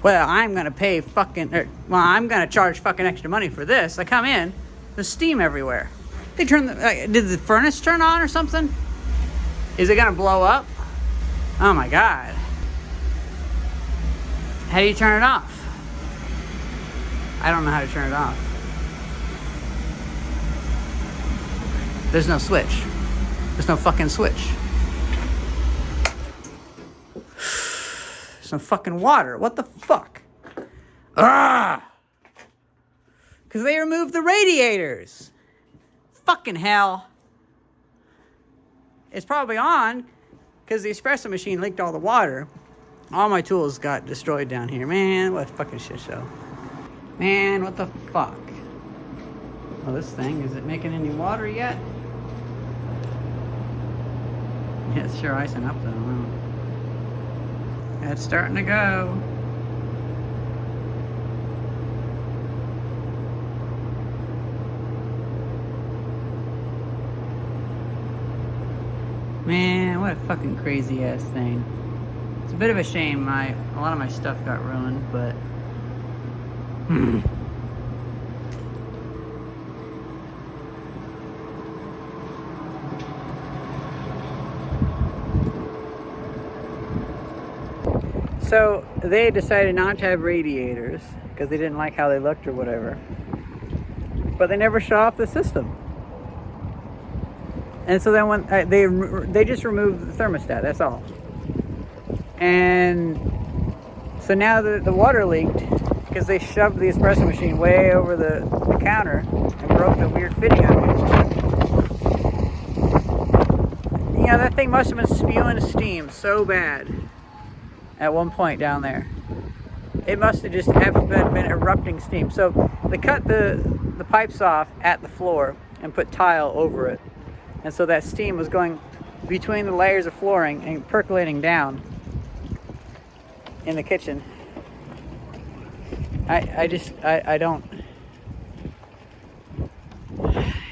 Well, I'm gonna pay fucking, I'm gonna charge fucking extra money for this. I come in, there's steam everywhere. They turn did the furnace turn on or something? Is it gonna blow up? Oh my God. How do you turn it off? I don't know how to turn it off. There's no switch. There's no fucking switch. Some fucking water. What the fuck? Ah! Because they removed the radiators. Fucking hell. It's probably on because the espresso machine leaked all the water. All my tools got destroyed down here. Man, what a fucking shit show. Man, what the fuck? Oh, this thing, is it making any water yet? Yeah, it's sure icing up though. Wow. It's starting to go. Man, what a fucking crazy ass thing. It's a bit of a shame a lot of my stuff got ruined, but so they decided not to have radiators because they didn't like how they looked or whatever. But they never shut off the system. And so then when they just removed the thermostat, that's all. And so now the water leaked because they shoved the espresso machine way over the counter and broke the weird fitting on it. You know, that thing must have been spewing steam so bad at one point down there. It must have just been erupting steam. So they cut the pipes off at the floor and put tile over it. And so that steam was going between the layers of flooring and percolating down in the kitchen. I don't.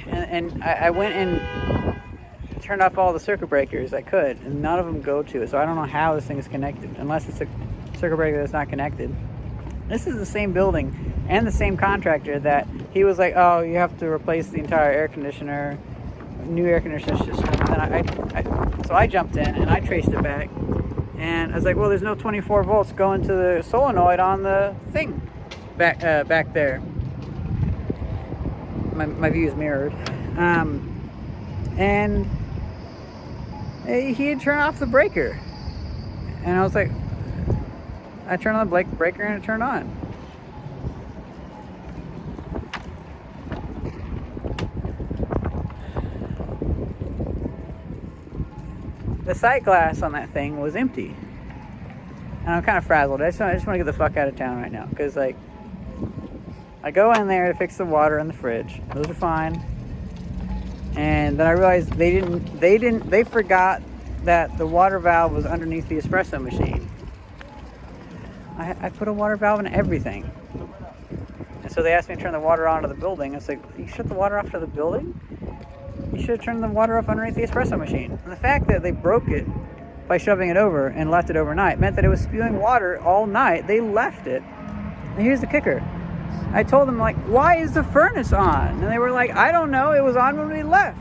And I went and turned off all the circuit breakers I could, and none of them go to it. So I don't know how this thing is connected, unless it's a circuit breaker that's not connected. This is the same building and the same contractor that he was like, oh, you have to replace the entire air conditioner, new air conditioner system. And then so I jumped in and I traced it back, and I was like, well, there's no 24 volts going to the solenoid on the thing back there. My view is mirrored. And he had turned off the breaker, and I was like, I turned on the breaker and it turned on. The sight glass on that thing was empty, and I'm kind of frazzled. I just want to get the fuck out of town right now, because like, I go in there to fix the water in the fridge. Those are fine. And then I realized they forgot that the water valve was underneath the espresso machine. I put a water valve in everything. And so they asked me to turn the water on to the building. I was like, you shut the water off to the building? You should have turned the water off underneath the espresso machine. And the fact that they broke it by shoving it over and left it overnight meant that it was spewing water all night. They left it. And here's the kicker. I told them, like, why is the furnace on? And they were like, I don't know, it was on when we left.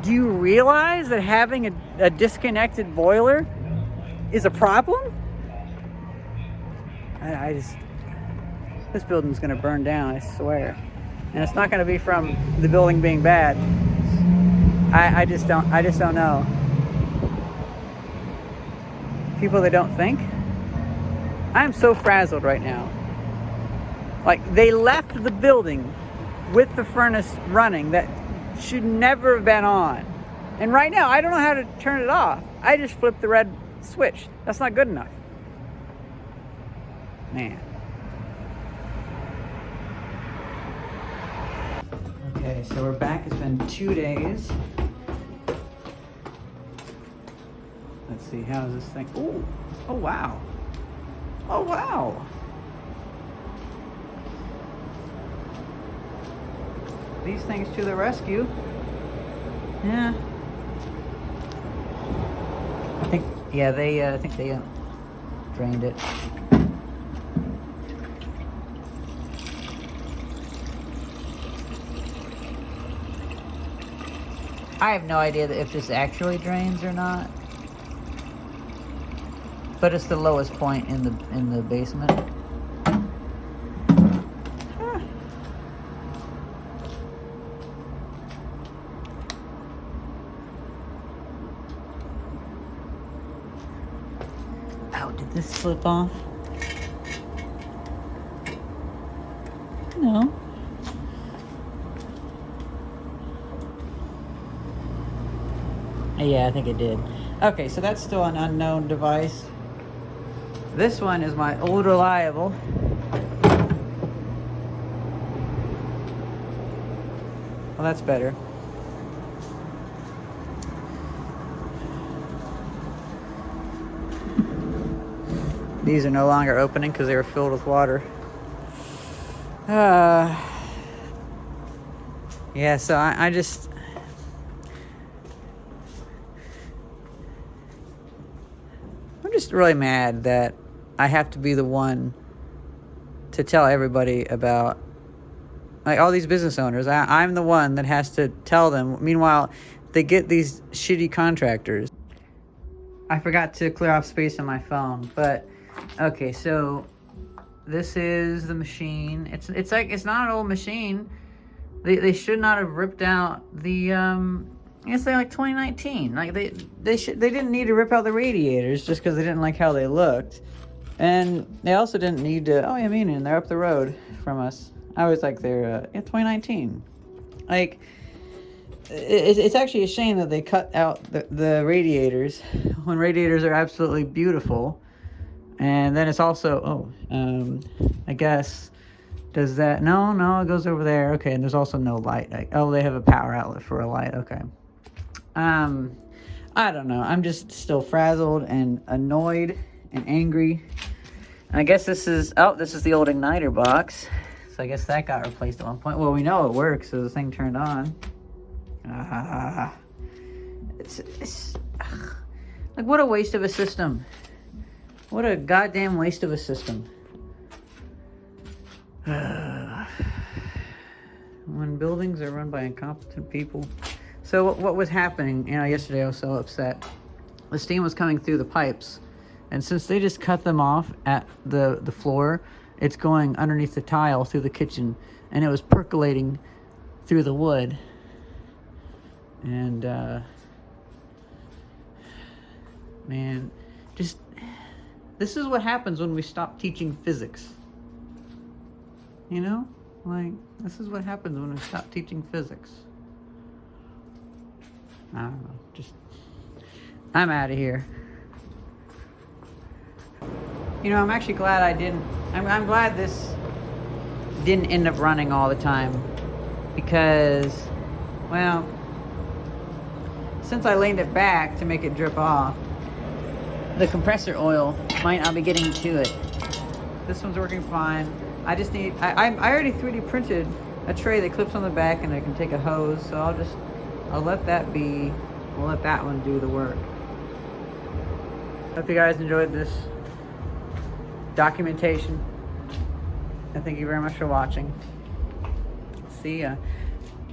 Do you realize that having a disconnected boiler is a problem? This building's gonna burn down, I swear. And it's not gonna be from the building being bad. I just don't know. People that don't think. I'm so frazzled right now. Like, they left the building with the furnace running that should never have been on. And right now, I don't know how to turn it off. I just flipped the red switch. That's not good enough. Man. Okay, so we're back. It's been 2 days. Let's see, how is this thing? Oh wow. Oh, wow. These things to the rescue. Yeah. I think they drained it. I have no idea if this actually drains or not. But it's the lowest point in the basement. Huh. Oh, did this slip off? No. Yeah, I think it did. Okay, so that's still an unknown device. This one is my old reliable. Well, that's better. These are no longer opening because they were filled with water. Yeah, so I'm just really mad that I have to be the one to tell everybody about, like, all these business owners. I'm the one that has to tell them. Meanwhile, they get these shitty contractors. I forgot to clear off space on my phone, but okay, so this is the machine. It's like, it's not an old machine. They should not have ripped out the I guess they're like 2019. Like they didn't need to rip out the radiators just because they didn't like how they looked. And they also didn't need to, oh, I mean, and they're up the road from us. I was like, they're 2019. Like, it's actually a shame that they cut out the radiators when radiators are absolutely beautiful. And then it's also, I guess, does that, no, it goes over there. Okay, and there's also no light. Like, oh, they have a power outlet for a light. Okay. I don't know. I'm just still frazzled and annoyed and angry. And I guess this is the old igniter box. So I guess that got replaced at one point. Well, we know it works, so the thing turned on. It's like, what a waste of a system. What a goddamn waste of a system. When buildings are run by incompetent people. So what was happening, yesterday I was so upset. The steam was coming through the pipes, and since they just cut them off at the floor, it's going underneath the tile through the kitchen, and it was percolating through the wood. And man, just, this is what happens when we stop teaching physics. Like, this is what happens when we stop teaching physics. I don't know, I'm out of here. I'm actually glad I'm glad this didn't end up running all the time, because, well, since I leaned it back to make it drip off, the compressor oil might not be getting to it. This one's working fine. I just need, I already 3D printed a tray that clips on the back and I can take a hose, so I'll let that be, we'll let that one do the work. Hope you guys enjoyed this documentation, and thank you very much for watching. See ya.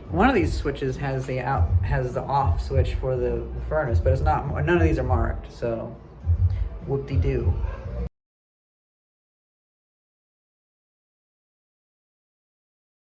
One of these switches has the off switch for the furnace, but it's not, none of these are marked, so whoop-de-doo.